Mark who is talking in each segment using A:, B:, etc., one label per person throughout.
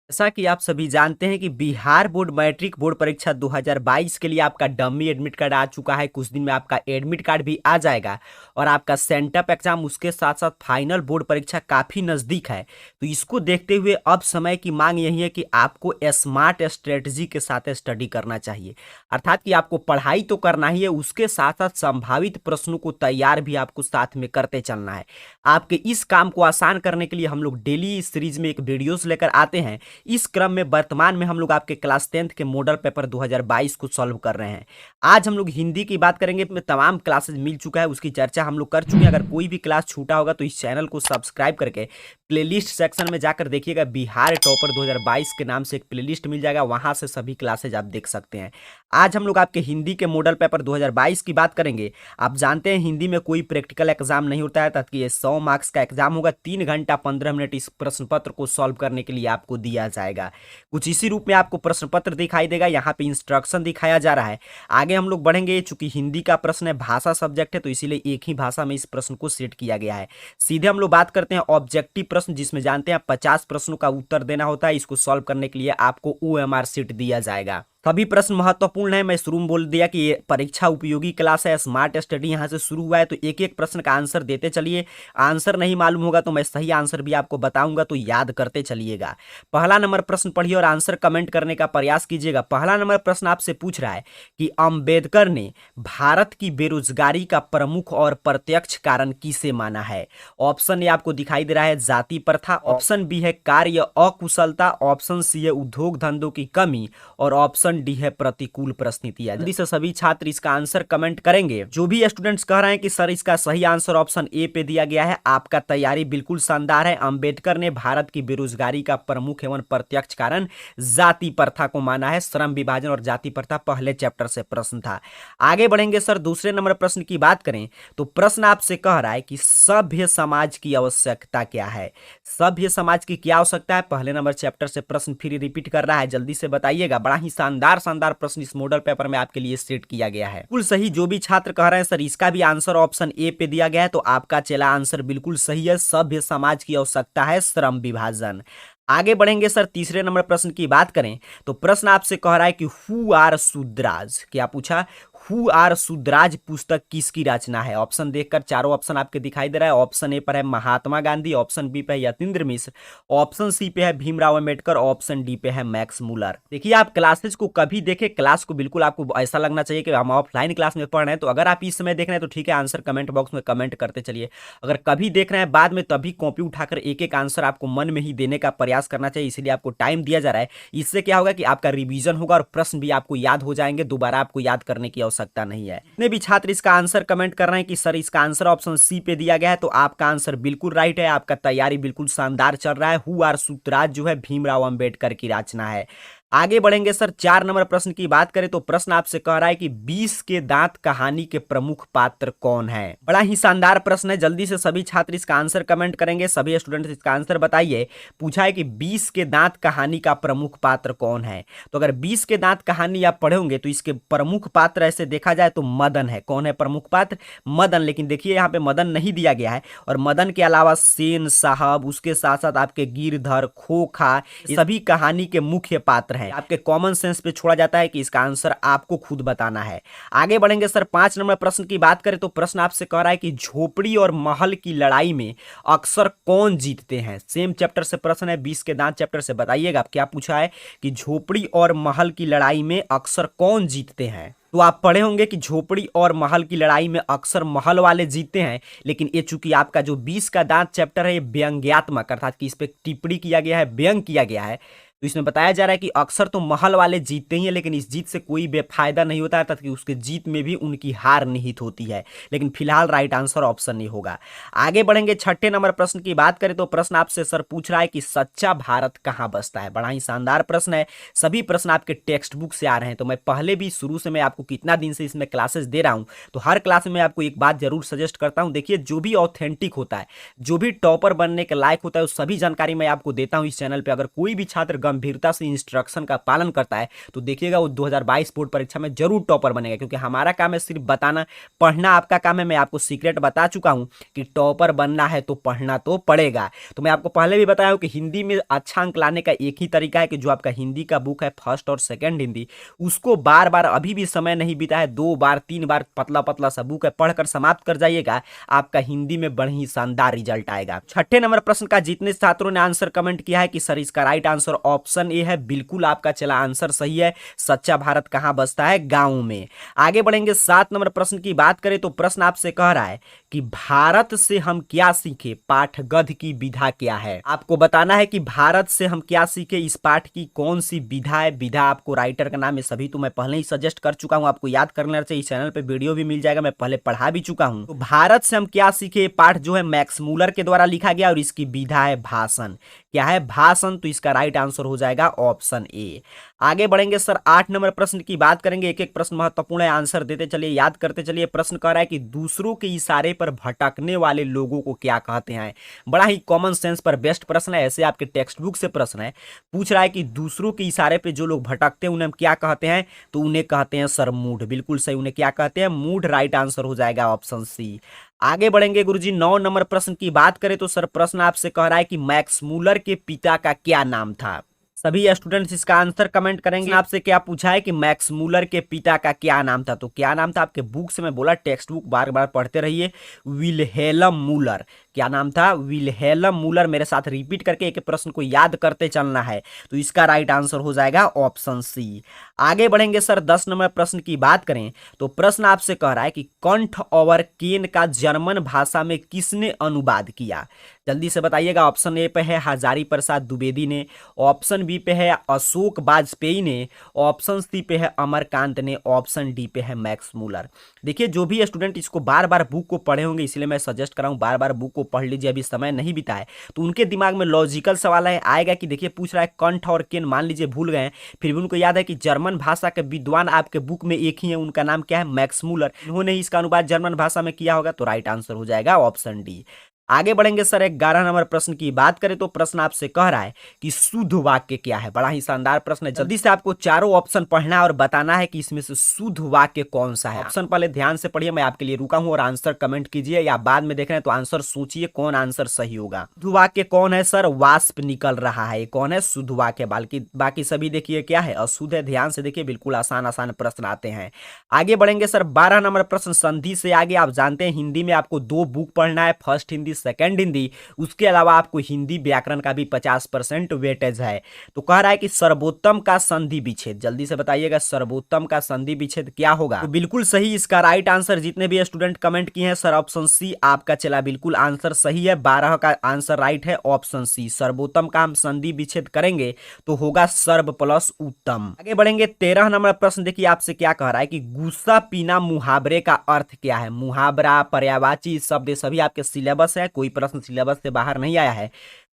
A: जैसा कि आप सभी जानते हैं कि बिहार बोर्ड मैट्रिक बोर्ड परीक्षा 2022 के लिए आपका डमी एडमिट कार्ड आ चुका है। कुछ दिन में आपका एडमिट कार्ड भी आ जाएगा और आपका सेंटअप एग्जाम उसके साथ साथ फाइनल बोर्ड परीक्षा काफ़ी नज़दीक है। तो इसको देखते हुए अब समय की मांग यही है कि आपको स्मार्ट स्ट्रेटजी के साथ स्टडी करना चाहिए। अर्थात कि आपको पढ़ाई तो करना ही है, उसके साथ साथ संभावित प्रश्नों को तैयार भी आपको साथ में करते चलना है। आपके इस काम को आसान करने के लिए हम लोग डेली इस सीरीज में एक वीडियोस लेकर आते हैं। इस क्रम में वर्तमान में हम लोग आपके क्लास 10th के मॉडल पेपर 2022 को सॉल्व कर रहे हैं। आज हम लोग हिंदी की बात करेंगे। में तमाम क्लासेस मिल चुका है, उसकी चर्चा हम लोग कर चुके हैं। अगर कोई भी क्लास छूटा होगा तो इस चैनल को सब्सक्राइब करके प्लेलिस्ट सेक्शन में जाकर देखिएगा। बिहार टॉपर 2022 के नाम से एक प्लेलिस्ट मिल जाएगा, वहां से सभी क्लासेज आप देख सकते हैं। आज हम लोग आपके हिंदी के मॉडल पेपर 2022 की बात करेंगे। आप जानते हैं हिंदी में कोई प्रैक्टिकल एग्जाम नहीं होता है, ताकि ये 100 मार्क्स का एग्जाम होगा। 3 घंटा 15 मिनट इस प्रश्न पत्र को सॉल्व करने के लिए आपको दिया जाएगा। कुछ इसी रूप में आपको प्रश्न पत्र दिखाई देगा, यहाँ पे इंस्ट्रक्शन दिखाया जा रहा है। आगे हम लोग बढ़ेंगे। चूंकि हिंदी का प्रश्न है, भाषा सब्जेक्ट है, तो इसीलिए एक ही भाषा में इस प्रश्न को सेट किया गया है। सीधे हम लोग बात करते हैं ऑब्जेक्टिव प्रश्न, जिसमें जानते हैं 50 प्रश्नों का उत्तर देना होता है। इसको सॉल्व करने के लिए आपको OMR शीट दिया जाएगा। सभी प्रश्न महत्वपूर्ण है। मैं शुरू में बोल दिया कि ये परीक्षा उपयोगी क्लास है, स्मार्ट स्टडी यहाँ से शुरू हुआ है। तो एक एक प्रश्न का आंसर देते चलिए। आंसर नहीं मालूम होगा तो मैं सही आंसर भी आपको बताऊंगा, तो याद करते चलिएगा। पहला नंबर प्रश्न पढ़िए और आंसर कमेंट करने का प्रयास कीजिएगा। पहला नंबर प्रश्न आपसे पूछ रहा है कि अंबेडकर ने भारत की बेरोजगारी का प्रमुख और प्रत्यक्ष कारण किसे माना है। ऑप्शन ए आपको दिखाई दे रहा है जाति प्रथा, ऑप्शन बी है कार्य अकुशलता, ऑप्शन सी है उद्योग धंधों की कमी और ऑप्शन डी है प्रतिकूल परिस्थितियां। जल्दी से सभी छात्र इसका आंसर कमेंट करेंगे। जो भी स्टूडेंट्स कह रहे हैं कि सर इसका सही आंसर ऑप्शन ए पे दिया गया है, आपका तैयारी बिल्कुल शानदार है। अंबेडकर ने भारत की बेरोजगारी का प्रमुख एवं प्रत्यक्ष कारण जाति प्रथा को माना है। श्रम विभाजन और जाति प्रथा पहले चैप्टर से प्रश्न था। आगे बढ़ेंगे सर, दूसरे नंबर प्रश्न की बात करें तो प्रश्न आपसे कह रहा है कि सभ्य समाज की आवश्यकता क्या है। सभ्य समाज की क्या आवश्यकता है, पहले नंबर चैप्टर से प्रश्न फिर रिपीट कर रहा है, जल्दी से बताइएगा। बड़ा ही शानदार प्रश्न इस मॉडल पेपर में आपके लिए सेट किया गया है। बिल्कुल सही। जो भी छात्र कह रहे हैं सर इसका भी आंसर ऑप्शन ए पे दिया गया है, तो आपका चला आंसर बिल्कुल सही है। सभ्य समाज की आवश्यकता है श्रम विभाजन। आगे बढ़ेंगे सर, तीसरे नंबर प्रश्न की बात करें तो प्रश्न आपसे कह रहा है कि हु आर शूद्राज। क्या पूछा? हु आर शूद्राज पुस्तक किसकी रचना है। ऑप्शन देखकर चारों ऑप्शन आपके दिखाई दे रहा है। ऑप्शन ए पर है महात्मा गांधी, ऑप्शन बी पे है यतीन्द्र मिश्र, ऑप्शन सी पे है भीमराव अम्बेडकर, ऑप्शन डी पे है मैक्स मूलर। देखिए आप क्लासेस को कभी देखें, क्लास को बिल्कुल आपको ऐसा लगना चाहिए कि हम ऑफलाइन क्लास में पढ़ रहे हैं। तो अगर आप इस समय देख रहे हैं तो ठीक है, आंसर कमेंट बॉक्स में कमेंट करते चलिए। अगर कभी देख रहे हैं बाद में, तभी कॉपी उठाकर एक एक आंसर आपको मन में ही देने का प्रयास करना चाहिए। इसलिए आपको टाइम दिया जा रहा है। इससे क्या होगा कि आपका रिवीजन होगा और प्रश्न भी आपको याद हो जाएंगे, दोबारा आपको याद करने की आवश्यकता नहीं है। जितने भी छात्र इसका आंसर कमेंट कर रहे हैं कि सर इसका आंसर ऑप्शन सी पे दिया गया है, तो आपका आंसर बिल्कुल राइट है। आपका तैयारी बिल्कुल शानदार चल रहा है। हु आर शूद्राज जो है भीमराव अंबेडकर की रचना है। आगे बढ़ेंगे सर, 4 नंबर प्रश्न की बात करें तो प्रश्न आपसे कह रहा है कि 20 के दांत कहानी के प्रमुख पात्र कौन है। बड़ा ही शानदार प्रश्न है। जल्दी से सभी छात्र इसका आंसर कमेंट करेंगे। सभी स्टूडेंट्स इसका आंसर बताइए। पूछा है कि 20 के दांत कहानी का प्रमुख पात्र कौन है। तो अगर 20 के दांत कहानी आप पढ़े होंगे तो इसके प्रमुख पात्र ऐसे देखा जाए तो मदन है। कौन है प्रमुख पात्र? मदन। लेकिन देखिए यहाँ पे मदन नहीं दिया गया है, और मदन के अलावा सेन साहब, उसके साथ साथ आपके गिरधर, खोखा, ये सभी कहानी के मुख्य पात्र हैं। आपके कॉमन सेंस पे छोड़ा जाता है कि इसका आंसर आपको खुद बताना है। आगे बढ़ेंगे सर, 5 नंबर प्रश्न की बात करें तो प्रश्न आपसे कह रहा है कि झोपड़ी और महल की लड़ाई में अक्सर कौन जीतते हैं। सेम चैप्टर से प्रश्न है, 20 के दांत चैप्टर से। बताइएगा क्या पूछा है कि झोपड़ी और महल की लड़ाई में अक्सर कौन जीतते हैं। तो आप पढ़े होंगे कि झोपड़ी और महल की लड़ाई में अक्सर महल वाले जीतते हैं। लेकिन ये चूंकि आपका जो 20 का दांत चैप्टर है ये व्यंग्यात्मक, अर्थात कि इस पे टिप्पणी किया गया है, व्यंग किया गया है, तो इसमें बताया जा रहा है कि अक्सर तो महल वाले जीतते ही हैं, लेकिन इस जीत से कोई बेफायदा नहीं होता है, ताकि उसके जीत में भी उनकी हार निहित होती है। लेकिन फिलहाल राइट आंसर ऑप्शन नहीं होगा। आगे बढ़ेंगे, 6ठे नंबर प्रश्न की बात करें तो प्रश्न आपसे सर पूछ रहा है कि सच्चा भारत कहाँ बसता है। बड़ा ही शानदार प्रश्न है। सभी प्रश्न आपके टेक्स्ट बुक से आ रहे हैं। तो मैं पहले भी शुरू से मैं आपको कितना दिन से इसमें क्लासेस दे रहा हूँ, तो हर क्लास में आपको एक बात जरूर सजेस्ट करता हूँ। देखिए जो भी ऑथेंटिक होता है, जो भी टॉपर बनने के लायक होता है, उस सभी जानकारी मैं आपको देता हूँ इस चैनल पर। अगर कोई भी छात्र गंभीरता से इंस्ट्रक्शन का पालन करता है तो देखिएगा वो 2022 बोर्ड परीक्षा में जरूर टॉपर बनेगा, क्योंकि हमारा काम है सिर्फ बताना, पढ़ना आपका काम है। मैं आपको सीक्रेट बता चुका हूं कि टॉपर बनना है तो पढ़ना तो पड़ेगा। तो मैं आपको पहले भी बताया हूं कि हिंदी में अच्छा अंक लाने का एक ही तरीका है कि जो आपका हिंदी का बुक है फर्स्ट और सेकंड हिंदी, उसको बार बार, अभी भी समय नहीं बीता है, 2 बार 3 बार पतला पतला सा बुक है पढ़कर समाप्त कर जाइएगा, आपका हिंदी में बड़ी ही शानदार रिजल्ट आएगा। छठे नंबर प्रश्न का जितने छात्रों ने आंसर कमेंट किया है कि सर इसका राइट आंसर ऑप्शन ए है, बिल्कुल आपका चला आंसर सही है। सच्चा भारत कहां बसता है? गांव में। आगे बढ़ेंगे 7 नंबर प्रश्न की बात करें तो प्रश्न आपसे कह रहा है कि भारत से हम क्या सीखे, पाठगद्य की विधा क्या है। आपको बताना है कि भारत से हम क्या सीखे, इस पाठ की कौन सी विधा है। विधा आपको राइटर का नाम है, सभी तो मैं पहले ही सजेस्ट कर चुका हूं, आपको याद करना चाहिए। इस चैनल पे वीडियो भी मिल जाएगा, मैं पहले पढ़ा भी चुका हूं। तो भारत से हम क्या सीखे पाठ जो है मैक्स मूलर के द्वारा लिखा गया और इसकी विधा है भाषण। क्या है? भाषण। तो इसका राइट आंसर हो जाएगा ऑप्शन ए। आगे बढ़ेंगे सर 8 नंबर प्रश्न की बात करेंगे। एक एक प्रश्न महत्वपूर्ण है, आंसर देते चलिए, याद करते चलिए। प्रश्न कह रहा है कि दूसरों के इशारे पर भटकने वाले लोगों को क्या कहते हैं। बड़ा ही कॉमन सेंस पर बेस्ट प्रश्न है, ऐसे आपके टेक्स्ट बुक से प्रश्न है। पूछ रहा है कि दूसरों के इशारे पे जो लोग भटकते हैं उन्हें हम क्या कहते हैं, तो उन्हें कहते हैं सर मूढ़। बिल्कुल सही, उन्हें क्या कहते हैं? मूढ़। राइट आंसर हो जाएगा ऑप्शन सी। आगे बढ़ेंगे गुरुजी 9 नंबर प्रश्न की बात करें तो सर प्रश्न आपसे कह रहा है कि मैक्स मूलर के पिता का क्या नाम था। सभी स्टूडेंट्स इसका आंसर कमेंट करेंगे। आपसे क्या पूछा है कि मैक्स मूलर के पिता का क्या नाम था, तो क्या नाम था? आपके बुक से मैं बोला, टेक्स्ट बुक बार बार पढ़ते रहिए। Wilhelm Müller. क्या नाम था? Wilhelm Müller. मेरे साथ रिपीट करके एक प्रश्न को याद करते चलना है, तो इसका राइट आंसर हो जाएगा ऑप्शन सी। आगे बढ़ेंगे सर 10 नंबर प्रश्न की बात करें तो प्रश्न आपसे कह रहा है कि कंठ और केन का जर्मन भाषा में किसने अनुवाद किया। जल्दी से बताइएगा। ऑप्शन ए पे है हजारी प्रसाद द्विवेदी ने, ऑप्शन बी पे है अशोक वाजपेयी ने, ऑप्शन सी पे है अमरकांत ने, ऑप्शन डी पे है मैक्स मूलर। देखिए जो भी स्टूडेंट इसको बार बार बुक को पढ़े होंगे, इसलिए मैं सजेस्ट कर रहा हूँ बार बार बुक को पढ़ लीजिए, अभी समय नहीं बीता है, तो उनके दिमाग में लॉजिकल सवाल है आएगा कि देखिए पूछ रहा है कंठ और केन, मान लीजिए भूल गए, फिर भी उनको याद है कि जर्मन भाषा के विद्वान आपके बुक में एक ही है, उनका नाम क्या है? Max Muller. इन्होंने ही इसका अनुवाद जर्मन भाषा में किया होगा, तो राइट आंसर हो जाएगा ऑप्शन डी। आगे बढ़ेंगे सर 11 नंबर प्रश्न की बात करें तो प्रश्न आपसे कह रहा है कि शुद्ध वाक्य क्या है। बड़ा ही शानदार प्रश्न है, जल्दी से आपको चारों ऑप्शन पढ़ना है और बताना है कि इसमें से शुद्ध वाक्य कौन सा है। ऑप्शन पहले ध्यान से पढ़िए, मैं आपके लिए रुका हूं, और आंसर कमेंट कीजिए, या बाद में देख रहे हैं तो आंसर सोचिए कौन आंसर सही होगा। शुद्ध वाक्य कौन है सर? वाष्प निकल रहा है, कौन है शुद्ध वाक्य। बाकी सभी देखिए क्या है? अशुद्ध है। ध्यान से देखिए, बिल्कुल आसान आसान प्रश्न आते हैं। आगे बढ़ेंगे सर 12 नंबर प्रश्न संधि से आगे। आप जानते हैं हिंदी में आपको 2 बुक पढ़ना है, फर्स्ट हिंदी सेकंड हिंदी, उसके अलावा आपको हिंदी व्याकरण का भी 50% वेटेज है। तो कह रहा है कि सर्वोत्तम का संधि विच्छेद, जल्दी से बताइएगा सर्वोत्तम का संधि विच्छेद क्या होगा। तो बिल्कुल सही, इसका राइट आंसर जितने भी स्टूडेंट कमेंट किए हैं सर ऑप्शन सी आपका चला बिल्कुल आंसर सही है। 12 का आंसर राइट है ऑप्शन सी। सर्वोत्तम का हम संधि विच्छेद करेंगे तो होगा सर्व प्लस उत्तम। आगे बढ़ेंगे 13 नंबर प्रश्न, देखिए आपसे क्या कह रहा है कि गुस्सा पीना मुहावरे का अर्थ क्या है। मुहावरा, पर्यायवाची शब्द सभी आपके सिलेबस है, कोई प्रश्न सिलेबस से बाहर नहीं आया है।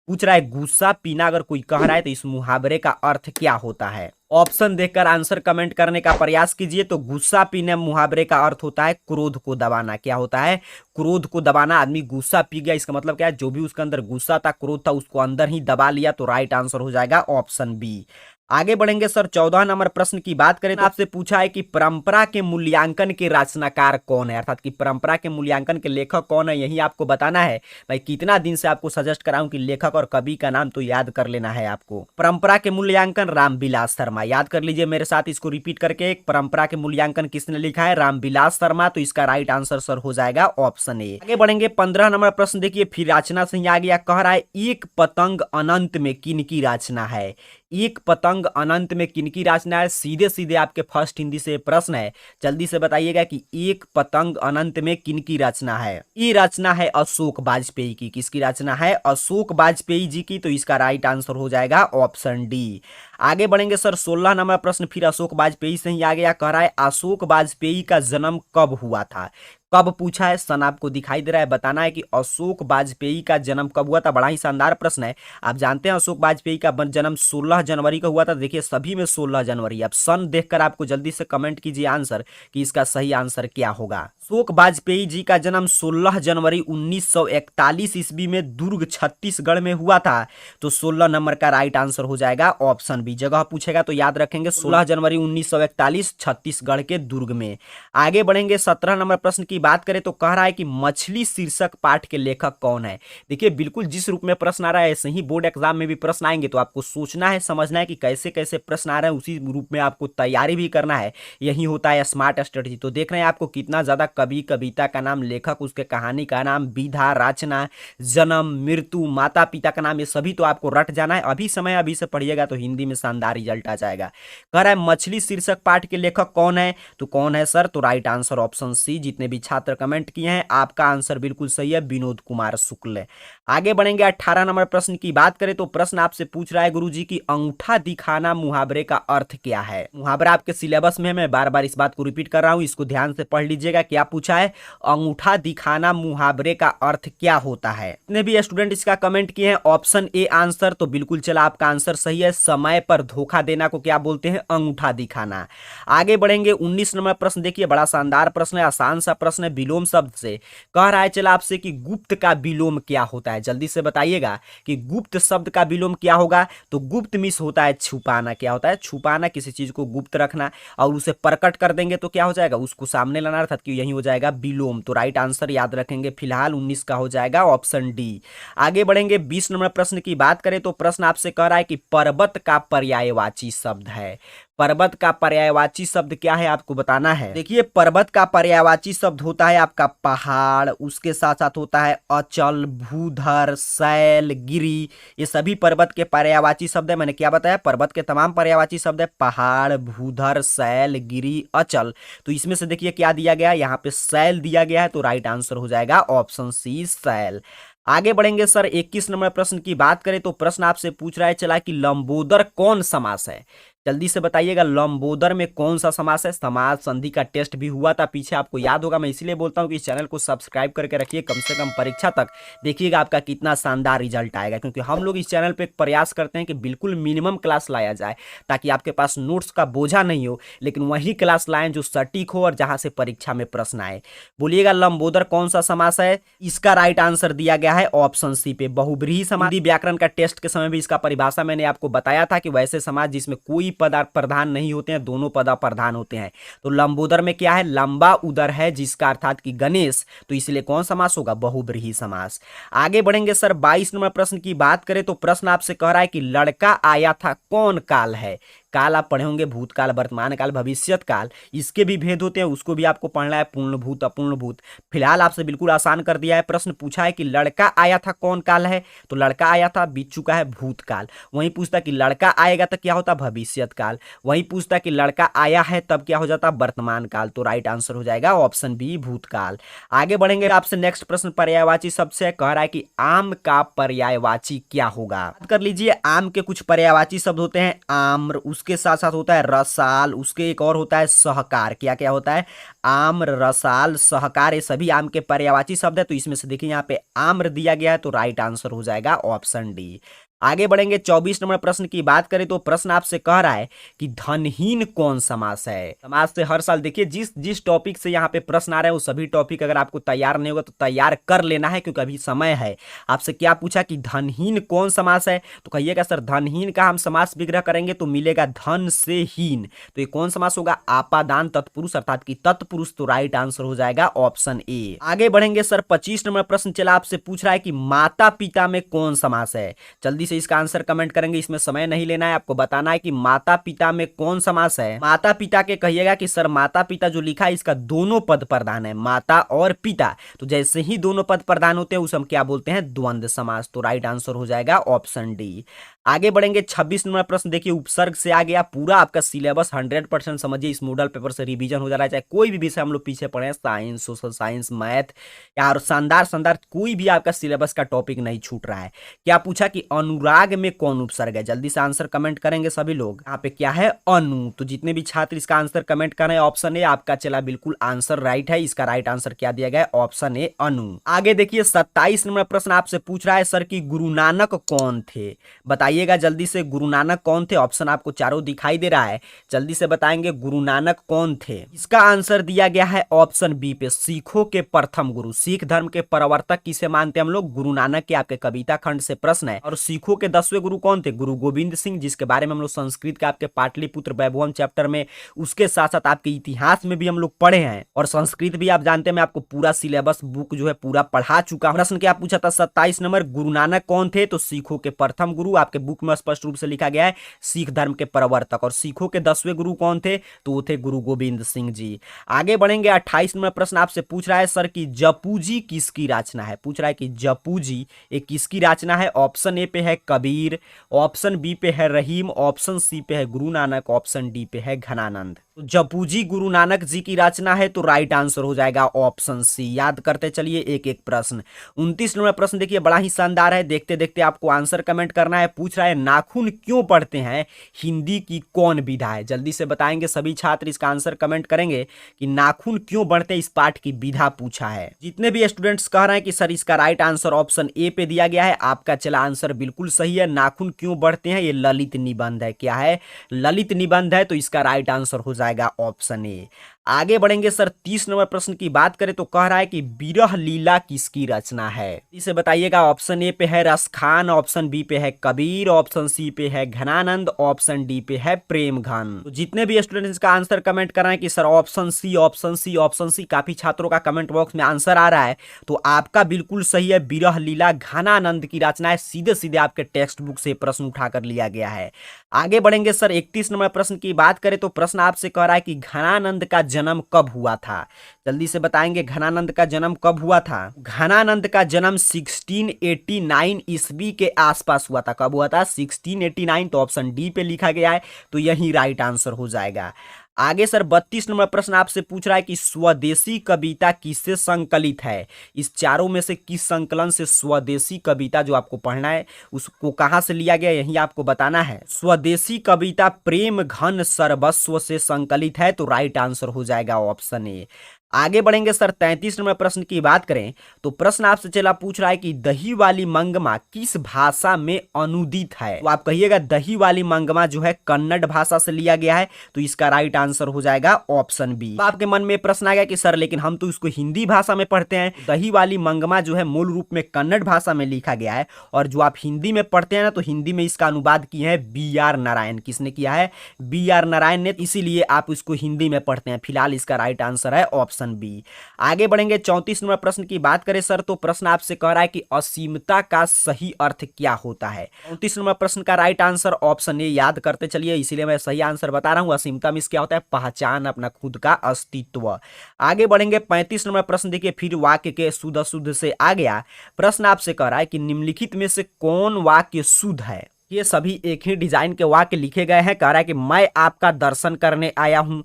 A: पूछ रहा है गुस्सा पीना अगर कोई कह रहा है तो इस मुहावरे का अर्थ क्या होता है। ऑप्शन देखकर आंसर कमेंट करने का प्रयास कीजिए। तो गुस्सा पीने मुहावरे का अर्थ होता है क्रोध को दबाना। क्या होता है? क्रोध को दबाना। आदमी गुस्सा पी गया, इसका मतलब क्या है? जो भी उसके अंदर गुस्सा था, क्रोध था, उसको अंदर ही दबा लिया, तो राइट आंसर हो जाएगा ऑप्शन बी। आगे बढ़ेंगे सर 14 नंबर प्रश्न की बात करें तो आपसे पूछा है कि परंपरा के मूल्यांकन के रचनाकार कौन है, अर्थात कि परंपरा के मूल्यांकन के लेखक कौन है, यही आपको बताना है। भाई कितना दिन से आपको सजेस्ट कराऊं कि लेखक और कवि का नाम तो याद कर लेना है आपको। परंपरा के मूल्यांकन रामविलास शर्मा, याद कर लीजिए मेरे साथ इसको रिपीट करके। परंपरा के मूल्यांकन किसने लिखा है? रामविलास शर्मा। तो इसका राइट आंसर सर हो जाएगा ऑप्शन ए। आगे बढ़ेंगे 15 नंबर प्रश्न, देखिए फिर रचना से ही आ गया। कह रहा है एक पतंग अनंत में किनकी रचना है। एक पतंग अनंत में किनकी रचना है? सीधे सीधे आपके फर्स्ट हिंदी से प्रश्न है, जल्दी से बताइएगा कि एक पतंग अनंत में किनकी रचना है। ये रचना है अशोक वाजपेयी की। किसकी रचना है? अशोक वाजपेयी जी की। तो इसका राइट आंसर हो जाएगा ऑप्शन डी। आगे बढ़ेंगे सर 16 नंबर प्रश्न फिर अशोक वाजपेयी से ही आ गया। कह रहा है अशोक वाजपेयी का जन्म कब हुआ था। कब पूछा है, सन आपको दिखाई दे रहा है, बताना है कि अशोक वाजपेयी का जन्म कब हुआ था। बड़ा ही शानदार प्रश्न है। आप जानते हैं अशोक वाजपेयी का जन्म 16 जनवरी को हुआ था। देखिए सभी में 16 जनवरी। अब सन देखकर आपको जल्दी से कमेंट कीजिए आंसर कि इसका सही आंसर क्या होगा। अशोक वाजपेयी जी का जन्म 16 जनवरी 1941 ईस्वी में दुर्ग छत्तीसगढ़ में हुआ था। तो 16 नंबर का राइट आंसर हो जाएगा ऑप्शन बी। जगह पूछेगा तो याद रखेंगे 16 जनवरी 1941 छत्तीसगढ़ के दुर्ग में। आगे बढ़ेंगे 17 नंबर प्रश्न की बात करें तो कह रहा है कि मछली शीर्षक पाठ के लेखक कौन है। देखिए बिल्कुल जिस रूप में प्रश्न आ रहा है ऐसे ही बोर्ड एग्जाम में भी प्रश्न आएंगे, तो आपको सोचना है, समझना है कि कैसे कैसे प्रश्न आ रहे हैं, उसी रूप में आपको तैयारी भी करना है। यही होता है स्मार्ट स्ट्रेटजी। तो देख रहे हैं आपको कितना ज्यादा कवि, कविता का नाम, लेखक, उसके कहानी का नाम, विधा, रचना, जन्म, मृत्यु, माता पिता का नाम, ये सभी तो आपको रट जाना है। अभी समय अभी से पढ़िएगा तो हिंदी में शानदार रिजल्ट आ जाएगा। कह रहा है मछली शीर्षक पाठ के लेखक कौन है, तो कौन है सर, तो राइट आंसर ऑप्शन सी। जितने भी छात्र कमेंट किए हैं आपका आंसर बिल्कुल सही है, विनोद कुमार शुक्ल। आगे बढ़ेंगे 18 नंबर प्रश्न की बात करें तो प्रश्न आपसे पूछ रहा है गुरुजी की अंगूठा दिखाना मुहावरे का अर्थ क्या है। मुहावरा आपके सिलेबस में है, मैं बार बार इस बात को रिपीट कर रहा हूं, इसको ध्यान से पढ़ लीजिएगा। क्या पूछा है, अंगूठा दिखाना मुहावरे का अर्थ क्या होता है। जितने भी स्टूडेंट इसका कमेंट किए हैं ऑप्शन ए आंसर, तो बिल्कुल चला आपका आंसर सही है। समय पर धोखा देना को क्या बोलते हैं, अंगूठा दिखाना। आगे बढ़ेंगे 19 नंबर प्रश्न। देखिए बड़ा शानदार प्रश्न है, आसान सा प्रश्न है, विलोम शब्द से कह रहा है चला आपसे कि गुप्त का विलोम क्या होता है। जल्दी से बताइएगा कि गुप्त शब्द का विलोम क्या होगा। तो गुप्त मिस होता है छुपाना। क्या होता है, छुपाना, किसी चीज को गुप्त रखना, और उसे प्रकट कर देंगे तो क्या हो जाएगा, उसको सामने लाना, अर्थात कि यही हो जाएगा विलोम। तो राइट आंसर याद रखेंगे फिलहाल 19 का हो जाएगा ऑप्शन डी। आगे बढ़ेंगे 20 नंबर प्रश्न की बात करें तो प्रश्न आपसे कह रहा है कि पर्वत का पर्यायवाची शब्द है। पर्वत का पर्यायवाची शब्द क्या है आपको बताना है। देखिए पर्वत का पर्यायवाची शब्द होता है आपका पहाड़, उसके साथ साथ होता है अचल, भूधर, शैल, गिरी। ये सभी पर्वत के पर्यायवाची शब्द है। मैंने क्या बताया, पर्वत के तमाम पर्यायवाची शब्द है पहाड़, भूधर, शैल, गिरी, अचल। तो इसमें से देखिए क्या दिया गया है, यहाँ पे शैल दिया गया है, तो राइट आंसर हो जाएगा ऑप्शन सी शैल। आगे बढ़ेंगे सर 21 नंबर प्रश्न की बात करें तो प्रश्न आपसे पूछ रहा है चला कि लंबोदर कौन समास है। जल्दी से बताइएगा लंबोदर में कौन सा समास है। समास संधि का टेस्ट भी हुआ था पीछे, आपको याद होगा। मैं इसीलिए बोलता हूं कि इस चैनल को सब्सक्राइब करके रखिए, कम से कम परीक्षा तक देखिएगा आपका कितना शानदार रिजल्ट आएगा। क्योंकि हम लोग इस चैनल पे एक प्रयास करते हैं कि बिल्कुल मिनिमम क्लास लाया जाए, ताकि आपके पास नोट्स का बोझा नहीं हो, लेकिन वही क्लास लाएं जो सटीक हो और जहां से परीक्षा में प्रश्न आए। बोलिएगा लंबोदर कौन सा समास है। इसका राइट आंसर दिया गया है ऑप्शन सी पे, बहुब्रीहि समास। हिंदी व्याकरण का टेस्ट के समय भी इसका परिभाषा मैंने आपको बताया था कि वैसे समास जिसमें कोई पद प्रधान नहीं होते हैं, दोनों पद प्रधान होते हैं। तो लंबोदर में क्या है, लंबा उदर है जिसका अर्थात कि गणेश, तो इसलिए कौन समास होगा, बहुब्रीहि समास। आगे बढ़ेंगे सर 22 नंबर प्रश्न की बात करें तो प्रश्न आपसे कह रहा है कि लड़का आया था कौन काल है। काल आप पढ़े होंगे भूतकाल, वर्तमान काल, भविष्यत काल, इसके भी भेद होते हैं, उसको भी आपको पढ़ना है, पूर्ण भूत, अपूर्ण भूत। फिलहाल आपसे बिल्कुल आसान कर दिया है। प्रश्न पूछा है कि लड़का आया था कौन काल है, तो लड़का आया था बीत चुका है भूतकाल। वहीं पूछता कि लड़का आएगा तो क्या होता, भविष्यत काल। वहीं पूछता कि लड़का आया है तब क्या हो जाता, वर्तमान काल। तो राइट आंसर हो जाएगा ऑप्शन बी भूतकाल। आगे बढ़ेंगे आपसे नेक्स्ट प्रश्न पर्यायवाची शब्द से कह रहा है कि आम का पर्यायवाची क्या होगा। कर लीजिए आम के कुछ पर्यायवाची शब्द होते हैं आम्र, उसके साथ साथ होता है रसाल, उसके एक और होता है सहकार। क्या क्या होता है, आम्र, रसाल, सहकार, ये सभी आम के पर्यायवाची शब्द है। तो इसमें से देखिए यहाँ पे आम्र दिया गया है, तो राइट आंसर हो जाएगा ऑप्शन डी। आगे बढ़ेंगे 24 नंबर प्रश्न की बात करें तो प्रश्न आपसे कह रहा है कि धनहीन कौन समास है। समास से हर साल देखिए जिस जिस टॉपिक से यहाँ पे प्रश्न आ रहे हैं वो सभी टॉपिक अगर आपको तैयार नहीं होगा तो तैयार कर लेना है, क्योंकि अभी समय है। आपसे क्या पूछा कि धनहीन कौन समास है, तो कहिएगा सर धनहीन का हम समास विग्रह करेंगे तो मिलेगा धन से हीन। तो ये कौन समास होगा, आपादान तत्पुरुष अर्थात कि तत्पुरुष। तो राइट आंसर हो जाएगा ऑप्शन ए। आगे बढ़ेंगे सर 25 नंबर प्रश्न चला आपसे पूछ रहा है कि माता पिता में कौन समास है। जल्दी से इसका आंसर कमेंट करेंगे, इसमें समय नहीं लेना है, आपको बताना है कि माता पिता में कौन समास है। माता पिता के कहिएगा कि सर माता पिता जो लिखा है इसका दोनों पद प्रधान है, माता और पिता। तो जैसे ही दोनों पद प्रधान होते हैं उसे हम क्या बोलते हैं, द्वंद्व समास। तो राइट आंसर हो जाएगा ऑप्शन डी। आगे बढ़ेंगे 26 नंबर प्रश्न देखिए उपसर्ग से आ गया। पूरा आपका सिलेबस 100% समझिए इस मॉडल पेपर से रिवीजन हो जा रहा है। चाहे कोई भी विषय हम लोग पीछे पढ़े हैं, साइंस, सोशल साइंस, मैथ या और शानदार शानदार कोई भी आपका सिलेबस का टॉपिक नहीं छूट रहा है। क्या पूछा कि अनुराग में कौन उपसर्ग है? जल्दी से आंसर कमेंट करेंगे सभी लोग। यहाँ पे क्या है? अनु। तो जितने भी छात्र इसका आंसर कमेंट कर रहे हैं ऑप्शन ए आपका चला बिल्कुल आंसर राइट है। इसका राइट आंसर क्या दिया गया है? ऑप्शन ए अनु। आगे देखिए 27 नंबर प्रश्न आपसे पूछ रहा है सर कि गुरु नानक कौन थे? बताइएगा जल्दी से, गुरु नानक कौन थे? ऑप्शन आपको चारों दिखाई दे रहा है, जल्दी से बताएंगे गुरु नानक कौन थे। इसका आंसर दिया गया है ऑप्शन बी पे, सिखों के प्रथम गुरु। सिख धर्म के प्रवर्तक किसे मानते हैं हम लोग? गुरु नानक के। आपके कविता खंड से प्रश्न है। और सिखों के 10वें गुरु कौन थे? गुरु गोविंद सिंह, जिसके बारे में हम लोग संस्कृत के आपके पाटलिपुत्र वैभवम चैप्टर में, उसके साथ साथ आपके इतिहास में भी हम लोग पढ़े हैं। और संस्कृत भी आप जानते हैं, मैं आपको पूरा सिलेबस बुक जो है पूरा पढ़ा चुका हूं। प्रश्न क्या पूछा था 27 नंबर, गुरु नानक कौन थे? तो सिखों के प्रथम गुरु। आपके बुक में स्पष्ट रूप से लिखा गया है सिख धर्म के प्रवर्तक। और सिखों के 10वें गुरु कौन थे? तो वो थे गुरु गोविंद सिंह जी। आगे बढ़ेंगे 28 नंबर प्रश्न आपसे पूछ रहा है सर कि जपूजी किसकी रचना है? पूछ रहा है कि जपूजी ये किसकी रचना है? ऑप्शन ए पे है कबीर, ऑप्शन बी पे है रहीम, ऑप्शन सी पे है गुरु नानक, ऑप्शन डी पे है घनानंद। तो जपूजी गुरु नानक जी की रचना है, तो राइट आंसर हो जाएगा ऑप्शन सी। याद करते चलिए एक एक प्रश्न। 29 नंबर प्रश्न देखिए बड़ा ही शानदार है, देखते देखते आपको आंसर कमेंट करना है। पूछ रहा है नाखून क्यों पढ़ते हैं हिंदी की कौन विधा है? जल्दी से बताएंगे सभी छात्र, इसका आंसर कमेंट करेंगे कि नाखून क्यों बढ़ते हैं, इस पाठ की विधा पूछा है। जितने भी स्टूडेंट्स कह रहे हैं कि सर इसका राइट आंसर ऑप्शन ए पे दिया गया है, आपका चला आंसर बिल्कुल सही है। नाखून क्यों बढ़ते हैं, ये ललित निबंध है। क्या है? ललित निबंध है, तो इसका राइट आंसर हो जाएगा ऑप्शन ए। आगे बढ़ेंगे सर 30 नंबर प्रश्न की बात करें तो कह रहा है कि विरह लीला किसकी रचना है? इसे बताइएगा। ऑप्शन ए पे है रसखान, ऑप्शन बी पे है कबीर, ऑप्शन सी पे है घनानंद, ऑप्शन डी पे है प्रेम घन। तो जितने भी स्टूडेंट्स का आंसर कमेंट कर रहे हैं कि sir option c, option c, option c, काफी छात्रों का कमेंट बॉक्स में आंसर आ रहा है, तो आपका बिल्कुल सही है। विरह लीला घनानंद की रचना है। सीधे सीधे आपके टेक्स्ट बुक से प्रश्न उठाकर लिया गया है। आगे बढ़ेंगे सर 31 नंबर प्रश्न की बात करें तो प्रश्न आपसे कह रहा है कि घनानंद का जन्म कब हुआ था? जल्दी से बताएंगे घनानंद का जन्म कब हुआ था? घनानंद का जन्म 1689 ईस्वी के आसपास हुआ था। कब हुआ था? 1689। तो ऑप्शन डी पे लिखा गया है, तो यही राइट आंसर हो जाएगा। आगे सर 32 नंबर प्रश्न आपसे पूछ रहा है कि स्वदेशी कविता किससे संकलित है? इस चारों में से किस संकलन से स्वदेशी कविता जो आपको पढ़ना है उसको कहां से लिया गया, यही आपको बताना है। स्वदेशी कविता प्रेम घन सर्वस्व से संकलित है, तो राइट आंसर हो जाएगा ऑप्शन ए। आगे बढ़ेंगे सर 33 नंबर प्रश्न की बात करें तो प्रश्न आपसे चला पूछ रहा है कि दही वाली मंगमा किस भाषा में अनुदित है? तो आप कहिएगा दही वाली मंगमा जो है कन्नड़ भाषा से लिया गया है, तो इसका राइट आंसर हो जाएगा ऑप्शन बी। तो आपके मन में प्रश्न आ गया कि सर लेकिन हम तो इसको हिंदी भाषा में पढ़ते हैं। दही वाली मंगमा जो है मूल रूप में कन्नड़ भाषा में लिखा गया है, और जो आप हिंदी में पढ़ते हैं ना, तो हिंदी में इसका अनुवाद किए हैं बी.आर. नारायण। किसने किया है? बी.आर. नारायण ने, इसीलिए आप इसको हिंदी में पढ़ते हैं। फिलहाल इसका राइट आंसर है ऑप्शन बी। आगे बढ़ेंगे 34 नंबर प्रश्न की बात करें सर तो प्रश्न आपसे कह रहा है कि असीमता का सही अर्थ क्या होता है? 34 नंबर प्रश्न का राइट आंसर ऑप्शन ए। याद करते चलिए, इसीलिए मैं सही आंसर बता रहा हूं। असीमता मीन्स क्या होता है? पहचान, अपना खुद का अस्तित्व। आगे बढ़ेंगे 35 नंबर प्रश्न देखिए, फिर वाक्य के शुद्ध अशुद्ध से आ गया। प्रश्न आपसे कह रहा है कि निम्नलिखित में से कौन वाक्य शुद्ध है? ये सभी एक ही डिजाइन के वाक्य लिखे गए हैं। कह रहा है कि मैं आपका दर्शन करने आया हूं,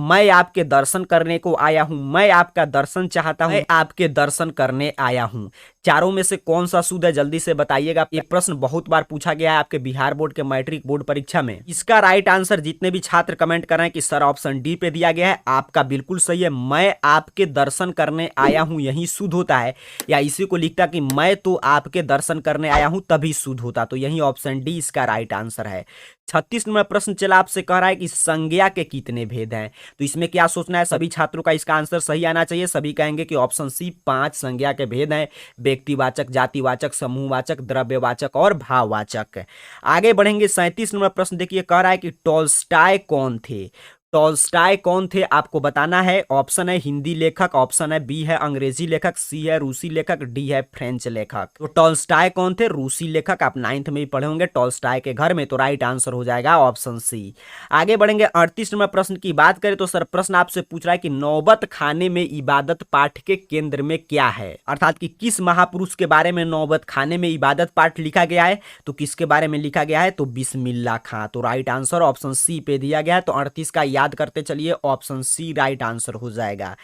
A: मैं आपके दर्शन करने को आया हूं, मैं आपका दर्शन चाहता हूं, मैं आपके दर्शन करने आया हूं। चारों में से कौन सा शुद्ध है? जल्दी से बताइएगा। ये प्रश्न बहुत बार पूछा गया है आपके बिहार बोर्ड के मैट्रिक बोर्ड परीक्षा में। इसका राइट आंसर जितने भी छात्र कमेंट कर रहे हैं कि सर ऑप्शन डी पे दिया गया है, आपका बिल्कुल सही है। मैं आपके दर्शन करने आया हूं, यही शुद्ध होता है। या इसी को लिखता कि मैं तो आपके दर्शन करने आया हूं, तभी शुद्ध होता। तो यही ऑप्शन डी इसका राइट आंसर है। 36 नंबर प्रश्न चला आपसे कह रहा है कि संज्ञा के कितने भेद हैं? तो इसमें क्या सोचना है? सभी छात्रों का इसका आंसर सही आना चाहिए। सभी कहेंगे कि ऑप्शन सी 5 संज्ञा के भेद हैं। व्यक्तिवाचक, जातिवाचक, समूहवाचक, द्रव्यवाचक और भाववाचक। आगे बढ़ेंगे 37 नंबर प्रश्न देखिए, कह रहा है कि टॉल्स्टॉय कौन थे? टॉल्स्टाय कौन थे आपको बताना है। ऑप्शन है हिंदी लेखक, ऑप्शन है बी है अंग्रेजी लेखक, सी है रूसी लेखक, डी है फ्रेंच लेखक। तो टॉल्स्टाय कौन थे? रूसी लेखक। आप 9th में ही पढ़े होंगे टॉल्स्टाय के घर में, तो राइट आंसर हो जाएगा ऑप्शन सी। आगे बढ़ेंगे 38 नंबर प्रश्न की बात करें तो सर प्रश्न आपसे पूछ रहा है कि नौबत खाने में इबादत पाठ के केंद्र में क्या है, अर्थात कि किस महापुरुष के बारे में नौबत खाने में इबादत पाठ लिखा गया है। तो किसके बारे में लिखा गया है? तो बिस्मिल्लाह खां। तो राइट आंसर ऑप्शन सी पे दिया गया है। तो 38 का याद करते चलिए, ऑप्शन सी राइट आंसर हो जाएगा।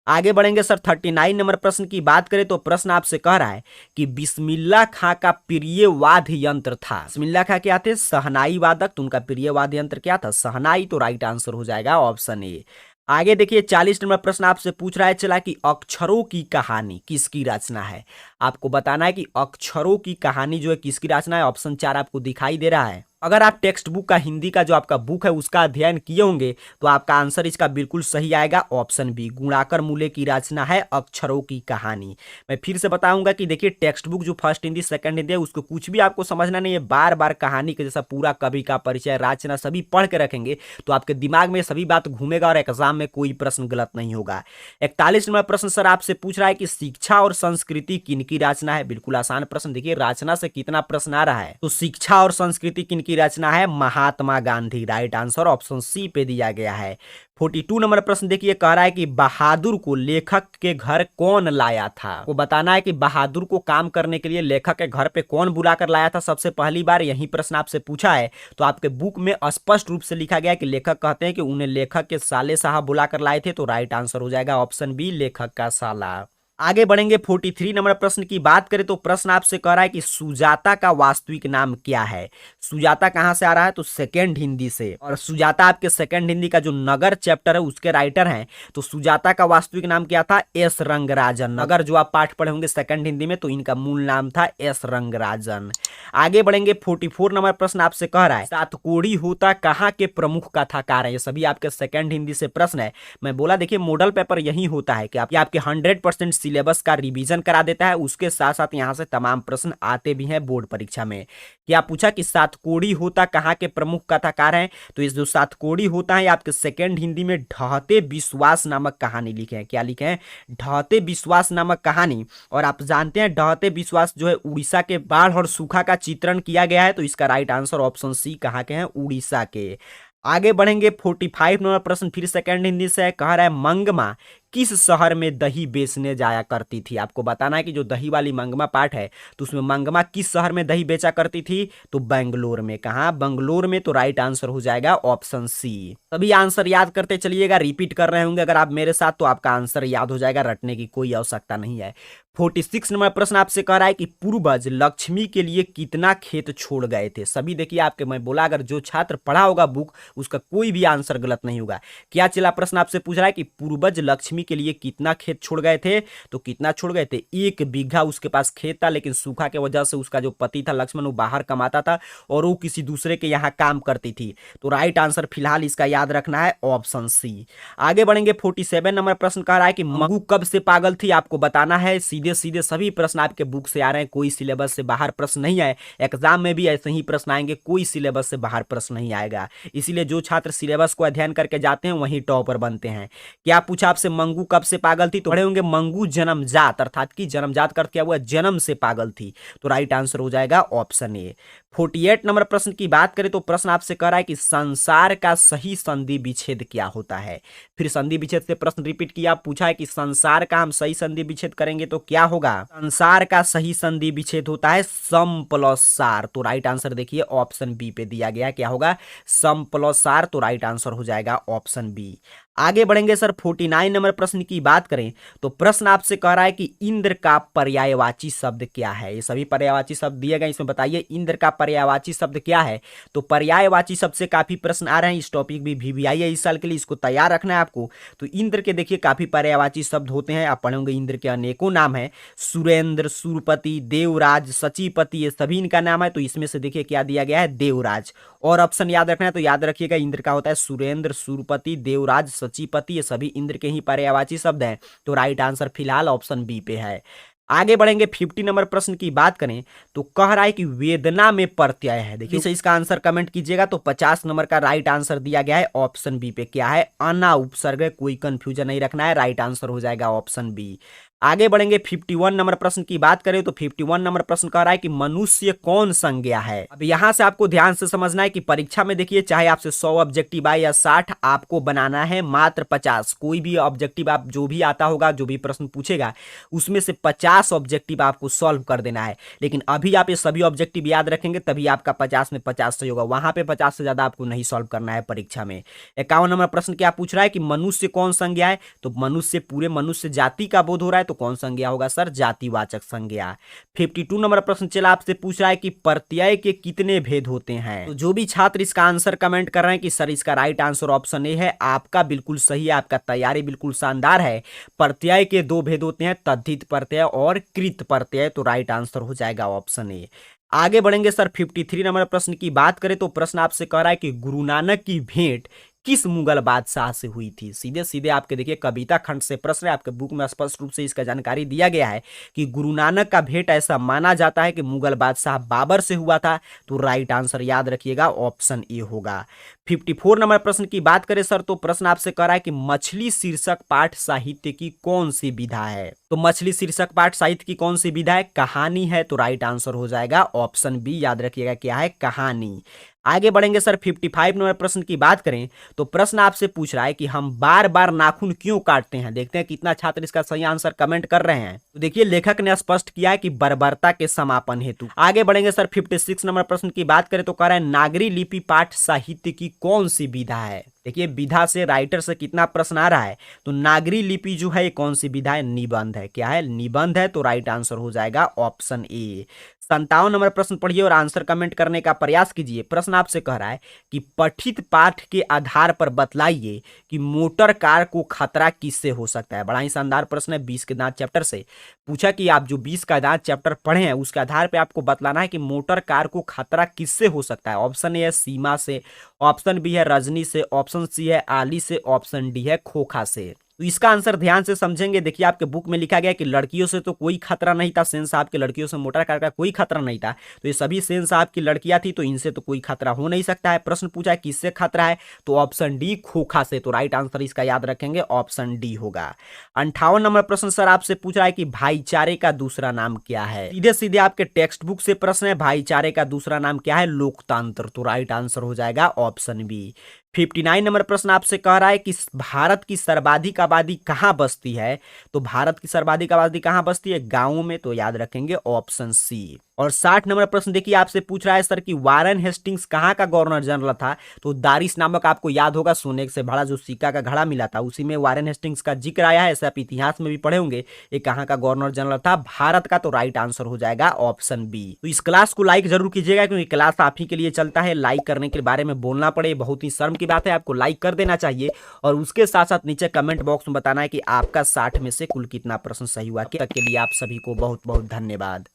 A: आगे बढ़ेंगे सर 39 नंबर प्रश्न की बात करें तो प्रश्न आपसे कह रहा है कि बिस्मिल्लाह खां का प्रिय वाद्य यंत्र था। बिस्मिल्लाह खां क्या थे? शहनाई वादक। तो उनका प्रिय वाद्य यंत्र क्या था? शहनाई। तो राइट आंसर हो जाएगा ऑप्शन ए। आगे देखिए 40 नंबर प्रश्न आपसे पूछ रहा है चला कि अक्षरों की कहानी किसकी रचना है। आपको बताना है कि अक्षरों की कहानी जो है किसकी रचना है। ऑप्शन 4 आपको दिखाई दे रहा है। अगर आप टेक्स्ट बुक का हिंदी का जो आपका बुक है उसका अध्ययन किए होंगे तो आपका आंसर इसका बिल्कुल सही आएगा, ऑप्शन बी। गुणाकर मूले की रचना है अक्षरों की कहानी। मैं फिर से बताऊंगा कि देखिए टेक्स्ट बुक जो फर्स्ट हिंदी सेकंड हिंदी है उसको कुछ भी आपको समझना नहीं है, बार बार कहानी के जैसा पूरा कवि का परिचय रचना सभी पढ़ के रखेंगे तो आपके दिमाग में सभी बात घूमेगा और एग्जाम में कोई प्रश्न गलत नहीं होगा। 41 नंबर प्रश्न सर आपसे पूछ रहा है कि शिक्षा और संस्कृति किनकी रचना है। बिल्कुल आसान प्रश्न। देखिए रचना से कितना प्रश्न आ रहा है। तो शिक्षा और संस्कृति किनकी रचना है? Mahatma Gandhi. Right answer option C पे दिया गया है। 42 नंबर प्रश्न देखिए कह रहा है कि बहादुर को लेखक के घर कौन लाया था। वो बताना है कि बहादुर को काम करने के लिए लेखक के घर पे कौन बुलाकर लाया था सबसे पहली बार, यही प्रश्न आपसे पूछा है। तो आपके बुक में स्पष्ट रूप से लिखा गया है कि लेखक कहते हैं कि उन्हें लेखक के साले साहब बुलाकर लाए थे। तो राइट आंसर हो जाएगा ऑप्शन बी, लेखक का साला। आगे बढ़ेंगे 43 नंबर प्रश्न की बात करें तो प्रश्न आपसे कह रहा है कि सुजाता का वास्तविक नाम क्या है। सुजाता कहां से आ रहा है? तो सेकंड हिंदी से, और सुजाता आपके सेकंड हिंदी का जो नगर चैप्टर है उसके राइटर हैं। तो सुजाता का वास्तविक नाम क्या था? एस रंगराजन। नगर जो आप पाठ पढ़े होंगे सेकंड हिंदी में तो इनका मूल नाम था एस रंगराजन। आगे बढ़ेंगे 44 नंबर प्रश्न आपसे कह रहा है सातकोड़ी होता कहाँ के प्रमुख कथाकार है। ये सभी आपके सेकंड हिंदी से प्रश्न है। मैं बोला देखिए मॉडल पेपर यही होता है कि आपके 100% सिलेबस का रिवीजन करा देता है, उसके साथ साथ यहां से तमाम प्रश्न आते भी हैं बोर्ड परीक्षा में। क्या पूछा कि सातकोड़ी होता कहाँ के प्रमुख कथाकार हैं। तो इस जो सातकोड़ी होता है आपके सेकंड हिंदी में ढहते विश्वास नामक कहानी लिखे हैं। क्या लिखे हैं? ढहते विश्वास नामक कहानी। और आप जानते हैं ढहते विश्वास जो है उड़ीसा के बाढ़ और सूखा का चित्रण किया गया है। तो इसका राइट आंसर ऑप्शन सी कहाँ के हैं? उड़ीसा के। आगे बढ़ेंगे 45 नंबर प्रश्न फिर सेकंड हिंदी से कह रहा है मंगमा किस शहर में दही बेचने जाया करती थी। आपको बताना है कि जो दही वाली मंगमा पाठ है तो उसमें मंगमा किस शहर में दही बेचा करती थी। तो बेंगलोर में। कहा? बेंगलोर में। तो राइट आंसर हो जाएगा ऑप्शन सी। सभी आंसर याद करते चलिएगा, रिपीट कर रहे होंगे अगर आप मेरे साथ तो आपका आंसर याद हो जाएगा, रटने की कोई आवश्यकता नहीं है। 46 नंबर प्रश्न आपसे कह रहा है कि पूर्वज लक्ष्मी के लिए कितना खेत छोड़ गए थे। सभी देखिए आपके मैं बोला अगर जो छात्र पढ़ा होगा बुक उसका कोई भी आंसर गलत नहीं होगा। क्या चला प्रश्न आपसे पूछ रहा है कि पूर्वज लक्ष्मी के लिए कितना खेत छोड़ गए थे। तो कितना छोड़ गए थे? 1 बीघा उसके पास खेत था, लेकिन सूखा के वजह से उसका जो पति था लक्ष्मण वो बाहर कमाता था और वो किसी दूसरे के यहाँ काम करती थी। तो राइट आंसर फिलहाल इसका याद रखना है ऑप्शन सी। आगे बढ़ेंगे 47 नंबर प्रश्न कह रहा है कि मंगू कब से पागल थी। आपको बताना है सीधे सीधे सभी प्रश्न आपके बुक से आ रहे हैं, कोई सिलेबस से बाहर प्रश्न नहीं आए। एग्जाम में भी ऐसे ही प्रश्न आएंगे, कोई सिलेबस से बाहर प्रश्न नहीं आएगा। इसीलिए जो छात्र सिलेबस को अध्ययन करके जाते हैं वही टॉपर बनते हैं। क्या पूछा आपसे मंगू कब से पागल थी। तो पढ़े होंगे मंगू जन्मजात, अर्थात कि जन्मजात का अर्थ क्या हुआ? जन्म से पागल थी। तो राइट आंसर हो जाएगा ऑप्शन ए। 48 नंबर प्रश्न की बात करें तो प्रश्न आपसे कह रहा है कि संसार का सही संधि विच्छेद क्या होता है। फिर संधि विच्छेद से प्रश्न रिपीट किया, पूछा है कि संसार का हम सही संधि विच्छेद करेंगे तो क्या होगा। संसार का सही संधि विच्छेद होता है सम प्लस सार। तो राइट आंसर देखिए ऑप्शन बी पे दिया गया, क्या होगा? सम प्लस सार। तो राइट आंसर हो जाएगा ऑप्शन बी। आगे बढ़ेंगे सर 49 नंबर प्रश्न की बात करें तो प्रश्न आपसे कह रहा है कि इंद्र का पर्यायवाची शब्द क्या है। ये सभी पर्यायवाची शब्द दिए गए, इसमें बताइए इंद्र का पर्यायवाची शब्द क्या है। तो पर्यायवाची शब्द से काफी प्रश्न आ रहे हैं, इस टॉपिक भी VVI है इस साल के लिए, इसको तैयार रखना है आपको। तो इंद्र के देखिए काफी पर्यायवाची शब्द होते हैं, आप पढ़ेंगे इंद्र के अनेकों नाम है। सुरेंद्र, सूरपति, देवराज, सचिपति, ये सभी इनका नाम है। तो इसमें से देखिए क्या दिया गया है? देवराज। और ऑप्शन याद रखना है तो याद रखिएगा इंद्र का होता है सुरेंद्र, सूरपति, देवराज, सचिपति, ये सभी इंद्र के ही पर्यायवाची शब्द हैं। तो राइट आंसर फिलहाल ऑप्शन बी पे है। आगे बढ़ेंगे 50 नंबर प्रश्न की बात करें तो कह रहा है कि वेदना में प्रत्यय है। देखिए इसे इसका आंसर कमेंट कीजिएगा। तो 50 नंबर का राइट आंसर दिया गया है ऑप्शन बी पे, क्या है, अना उपसर्ग है। कोई कंफ्यूजन नहीं रखना है, राइट आंसर हो जाएगा ऑप्शन बी। आगे बढ़ेंगे 51 नंबर प्रश्न की बात करें तो 51 नंबर प्रश्न कह रहा है कि मनुष्य कौन संज्ञा है। अब यहां से आपको ध्यान से समझना है कि परीक्षा में देखिए चाहे आपसे 100 ऑब्जेक्टिव आए या 60, आपको बनाना है मात्र 50। कोई भी ऑब्जेक्टिव आप जो भी आता होगा, जो भी प्रश्न पूछेगा उसमें से 50 ऑब्जेक्टिव आपको सॉल्व कर देना है। लेकिन अभी आप ये सभी ऑब्जेक्टिव याद रखेंगे तभी आपका 50 में 50 सही होगा। वहां पे 50 से ज्यादा आपको नहीं सॉल्व करना है परीक्षा में। 51 नंबर प्रश्न क्या पूछ रहा है कि मनुष्य कौन संज्ञा है। तो मनुष्य पूरे मनुष्य जाति का बोध हो रहा है, तो कौन संज्ञा होगा सर, जातिवाचक संज्ञा। 52 नंबर प्रश्न चला आपसे पूछ रहा है कि प्रत्यय के कितने भेद होते हैं। तो जो भी छात्र इसका आंसर कमेंट कर रहे हैं कि सर इसका राइट आंसर ऑप्शन ए है, आपका बिल्कुल सही है, आपका तैयारी बिल्कुल शानदार है। प्रत्यय के दो भेद होते हैं, तद्धित प्रत्यय और कृत प्रत्यय। तो राइट आंसर हो जाएगा ऑप्शन ए। आगे बढ़ेंगे सर 53 नंबर प्रश्न की बात करें तो प्रश्न आपसे कह रहा है कि गुरु नानक की भेंट किस मुगल बादशाह से हुई थी। सीधे सीधे आपके देखिए कविता खंड से प्रश्न है, आपके बुक में स्पष्ट रूप से इसका जानकारी दिया गया है कि गुरु नानक का भेंट ऐसा माना जाता है कि मुगल बादशाह बाबर से हुआ था। तो राइट आंसर याद रखिएगा ऑप्शन ए होगा। 54 नंबर प्रश्न की बात करें सर तो प्रश्न आपसे कह रहा है कि मछली शीर्षक पाठ साहित्य की कौन सी विधा है। तो मछली शीर्षक पाठ साहित्य की कौन सी विधा है, कहानी है। तो राइट आंसर हो जाएगा ऑप्शन बी, याद रखिएगा क्या है, कहानी। आगे बढ़ेंगे सर 55 नंबर प्रश्न की बात करें तो प्रश्न आपसे पूछ रहा है कि हम बार बार नाखून क्यों काटते हैं। देखते हैं कितना छात्र इसका सही आंसर कमेंट कर रहे हैं। तो देखिए लेखक ने स्पष्ट किया है कि बर्बरता के समापन हेतु। आगे बढ़ेंगे सर 56 नंबर प्रश्न की बात करें तो कह रहा है नागरी लिपि पाठ साहित्य की कौन सी विधा है। देखिए विधा से राइटर से कितना प्रश्न आ रहा है। तो नागरी लिपि जो है कौन सी विधा है, निबंध है। क्या है, निबंध है। तो राइट आंसर हो जाएगा ऑप्शन ए। 57 नंबर प्रश्न पढ़िए और आंसर कमेंट करने का प्रयास कीजिए। प्रश्न आपसे कह रहा है कि पठित पाठ के आधार पर बतलाइए कि मोटर कार को खतरा किससे हो सकता है। बड़ा ही शानदार प्रश्न है, 20 के दांत चैप्टर से पूछा कि आप जो 20 का दांत चैप्टर पढ़े हैं उसके आधार पर आपको बतलाना है कि मोटर कार को खतरा किससे हो सकता है। ऑप्शन ए है सीमा से, ऑप्शन बी है रजनी से, ऑप्शन सी है आली से, ऑप्शन डी है खोखा से। तो इसका आंसर ध्यान से समझेंगे। देखिए आपके बुक में लिखा गया कि लड़कियों से तो कोई खतरा नहीं था, सेन साहब की लड़कियों से मोटर कार का कोई खतरा नहीं था। तो ये सभी सेन साहब की लड़कियां थी, तो इनसे तो कोई खतरा हो नहीं सकता है। प्रश्न पूछा है किससे खतरा है, तो ऑप्शन डी खोखा से। तो राइट आंसर इसका याद रखेंगे ऑप्शन डी होगा। 58 नंबर प्रश्न सर आपसे पूछ रहा है कि भाईचारे का दूसरा नाम क्या है। सीधे सीधे आपके टेक्स्ट बुक से प्रश्न है, भाईचारे का दूसरा नाम क्या है, लोकतंत्र। तो राइट आंसर हो जाएगा ऑप्शन बी। 59 नंबर प्रश्न आपसे कह रहा है कि भारत की सर्वाधिक आबादी कहां बसती है। तो भारत की सर्वाधिक आबादी कहां बसती है, गांवों में। तो याद रखेंगे ऑप्शन सी। और 60 नंबर प्रश्न देखिए आपसे पूछ रहा है सर कि वारेन हेस्टिंग्स कहां का गवर्नर जनरल था। तो दारिस नामक आपको याद होगा सोने से भरा जो सिक्का का घड़ा मिला था, उसी में वारेन हेस्टिंग्स का जिक्र आया है। ऐसे आप इतिहास में भी पढ़े होंगे। ये कहां का गवर्नर जनरल था, भारत का। तो राइट आंसर हो जाएगा ऑप्शन बी। तो इस क्लास को लाइक जरूर कीजिएगा क्योंकि क्लास आप ही के लिए चलता है। लाइक करने के बारे में बोलना पड़े बहुत ही शर्म की बात है, आपको लाइक कर देना चाहिए। और उसके साथ साथ नीचे कमेंट बॉक्स में बताना है कि आपका 60 में से कुल कितना प्रश्न सही हुआ। तक के लिए आप सभी को बहुत बहुत धन्यवाद।